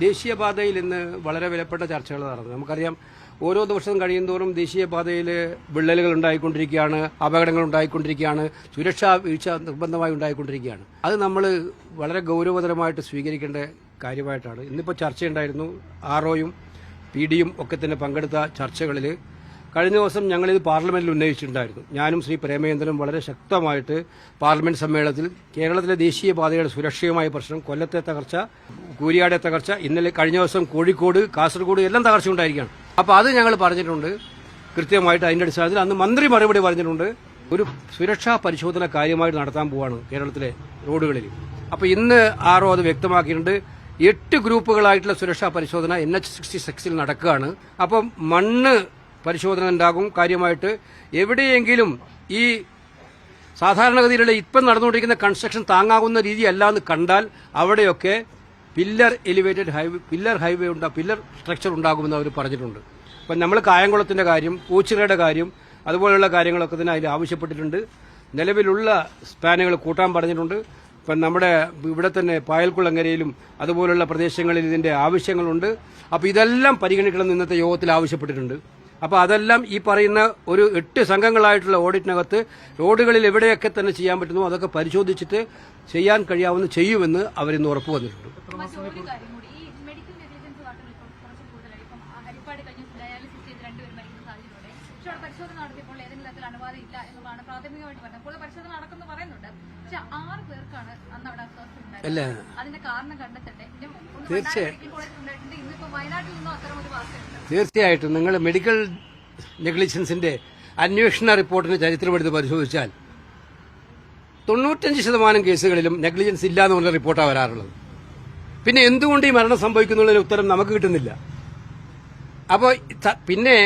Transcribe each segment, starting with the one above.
ദേശീയപാതയിൽ ഇന്ന് വളരെ വിലപ്പെട്ട ചർച്ചകൾ നടന്നു. നമുക്കറിയാം, ഓരോ ദിവസവും കഴിയുന്തോറും ദേശീയപാതയിൽ വിള്ളലുകൾ ഉണ്ടായിക്കൊണ്ടിരിക്കുകയാണ്, അപകടങ്ങൾ ഉണ്ടായിക്കൊണ്ടിരിക്കുകയാണ്, സുരക്ഷാ വീഴ്ച നിർബന്ധമായി ഉണ്ടായിക്കൊണ്ടിരിക്കുകയാണ്. അത് നമ്മൾ വളരെ ഗൗരവതരമായിട്ട് സ്വീകരിക്കേണ്ട കാര്യമായിട്ടാണ്. ഇന്നിപ്പോൾ ചർച്ചയുണ്ടായിരുന്നു. ആർഒയും PD യും ഒക്കെ തന്നെ പങ്കെടുത്ത ചർച്ചകളിൽ കഴിഞ്ഞ ദിവസം ഞങ്ങളിത് പാർലമെന്റിൽ ഉന്നയിച്ചിട്ടുണ്ടായിരുന്നു. ഞാനും ശ്രീ പ്രേമചന്ദ്രനും വളരെ ശക്തമായിട്ട് പാർലമെന്റ് സമ്മേളനത്തിൽ കേരളത്തിലെ ദേശീയപാതയുടെ സുരക്ഷയുമായ പ്രശ്നം, കൊല്ലത്തെ തകർച്ച, കൂരിയാടെ തകർച്ച, ഇന്നലെ കഴിഞ്ഞ ദിവസം കോഴിക്കോട്, കാസർഗോഡ് എല്ലാം തകർച്ച ഉണ്ടായിരിക്കുകയാണ്. അപ്പോൾ അത് ഞങ്ങൾ പറഞ്ഞിട്ടുണ്ട് കൃത്യമായിട്ട്. അതിന്റെ അടിസ്ഥാനത്തിൽ അന്ന് മന്ത്രി മറുപടി പറഞ്ഞിട്ടുണ്ട്, ഒരു സുരക്ഷാ പരിശോധന കാര്യമായിട്ട് നടത്താൻ പോവാണ് കേരളത്തിലെ റോഡുകളിൽ. അപ്പോൾ ഇന്ന് ആർഒ അത് വ്യക്തമാക്കിയിട്ടുണ്ട്. 8 ഗ്രൂപ്പുകളായിട്ടുള്ള സുരക്ഷാ പരിശോധന NH-66 നടക്കുകയാണ്. അപ്പം മണ്ണ് പരിശോധന ഉണ്ടാകും കാര്യമായിട്ട്. എവിടെയെങ്കിലും ഈ സാധാരണഗതിയിലുള്ള ഇപ്പം നടന്നുകൊണ്ടിരിക്കുന്ന കൺസ്ട്രക്ഷൻ താങ്ങാകുന്ന രീതിയല്ല എന്ന് കണ്ടാൽ അവിടെയൊക്കെ പില്ലർ ഹൈവേ പില്ലർ സ്ട്രക്ചർ ഉണ്ടാകുമെന്ന് അവർ പറഞ്ഞിട്ടുണ്ട്. അപ്പം നമ്മൾ കായംകുളത്തിന്റെ കാര്യം, പൂച്ചിറയുടെ കാര്യം, അതുപോലെയുള്ള കാര്യങ്ങളൊക്കെ തന്നെ അതിൽ ആവശ്യപ്പെട്ടിട്ടുണ്ട്. നിലവിലുള്ള സ്പാനുകൾ കൂട്ടാൻ പറഞ്ഞിട്ടുണ്ട്. ഇപ്പം നമ്മുടെ ഇവിടെ തന്നെ പായൽക്കുളങ്ങരയിലും അതുപോലുള്ള പ്രദേശങ്ങളിൽ ഇതിന്റെ ആവശ്യങ്ങളുണ്ട്. അപ്പോൾ ഇതെല്ലാം പരിഗണിക്കണമെന്ന് ഇന്നത്തെ യോഗത്തിൽ ആവശ്യപ്പെട്ടിട്ടുണ്ട്. അപ്പോൾ അതെല്ലാം ഈ പറയുന്ന ഒരു 8 സംഘങ്ങളായിട്ടുള്ള ഓഡിറ്റിനകത്ത് റോഡുകളിൽ എവിടെയൊക്കെ തന്നെ ചെയ്യാൻ പറ്റുന്നു അതൊക്കെ പരിശോധിച്ചിട്ട് ചെയ്യാൻ കഴിയാവുന്ന ചെയ്യുമെന്ന് അവരിന്ന് ഉറപ്പ് വന്നിട്ടുണ്ട്. അല്ല, തീർച്ചയായിട്ടും നിങ്ങൾ മെഡിക്കൽ നെഗ്ലിജൻസിന്റെ അന്വേഷണ റിപ്പോർട്ടിന്റെ ചരിത്രമെടുത്ത് പരിശോധിച്ചാൽ 95% കേസുകളിലും നെഗ്ലിജൻസ് ഇല്ല എന്നുള്ള റിപ്പോർട്ടാണ് വരാറുള്ളത്. പിന്നെ എന്തുകൊണ്ട് ഈ മരണം സംഭവിക്കുന്നുള്ളതിന് ഉത്തരം നമുക്ക് കിട്ടുന്നില്ല. അപ്പോൾ പിന്നെ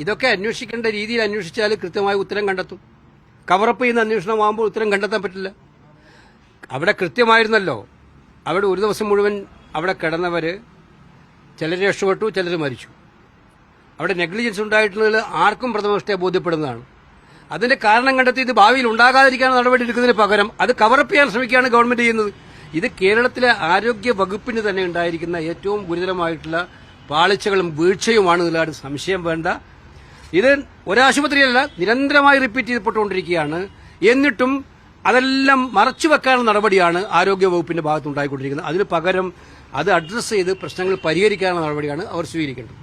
ഇതൊക്കെ അന്വേഷിക്കേണ്ട രീതിയിൽ അന്വേഷിച്ചാൽ കൃത്യമായ ഉത്തരം കണ്ടെത്തും. കവറപ്പ് ചെയ്യുന്ന അന്വേഷണമാകുമ്പോൾ ഉത്തരം കണ്ടെത്താൻ പറ്റില്ല. അവിടെ കൃത്യമായിരുന്നല്ലോ, അവിടെ ഒരു ദിവസം മുഴുവൻ അവിടെ കിടന്നവര് ചിലർ രക്ഷപ്പെട്ടു, ചിലർ മരിച്ചു. അവിടെ നെഗ്ലിജൻസ് ഉണ്ടായിട്ടുള്ളത് ആർക്കും പ്രഥമദൃഷ്ട്യാ ബോധ്യപ്പെടുന്നതാണ്. അതിന്റെ കാരണം കണ്ടെത്തി ഇത് ഭാവിയിൽ ഉണ്ടാകാതിരിക്കാൻ നടപടി എടുക്കുന്നതിന് പകരം അത് കവറപ്പ് ചെയ്യാൻ ശ്രമിക്കുകയാണ് ഗവൺമെന്റ് ചെയ്യുന്നത്. ഇത് കേരളത്തിലെ ആരോഗ്യ വകുപ്പിന് തന്നെ ഉണ്ടായിരിക്കുന്ന ഏറ്റവും ഗുരുതരമായിട്ടുള്ള പാളിച്ചകളും വീഴ്ചയുമാണ് എന്നുള്ളതാണ്, സംശയം വേണ്ട. ഇത് ഒരാശുപത്രിയല്ല, നിരന്തരമായി റിപ്പീറ്റ് ചെയ്യപ്പെട്ടുകൊണ്ടിരിക്കുകയാണ്. എന്നിട്ടും അതെല്ലാം മറച്ചുവെക്കാനുള്ള നടപടിയാണ് ആരോഗ്യ വകുപ്പിന്റെ ഭാഗത്തുണ്ടായിക്കൊണ്ടിരിക്കുന്നത്. അതിന് പകരം അത് അഡ്രസ് ചെയ്ത് പ്രശ്നങ്ങൾ പരിഹരിക്കാനുള്ള നടപടിയാണ് അവർ സ്വീകരിക്കേണ്ടത്.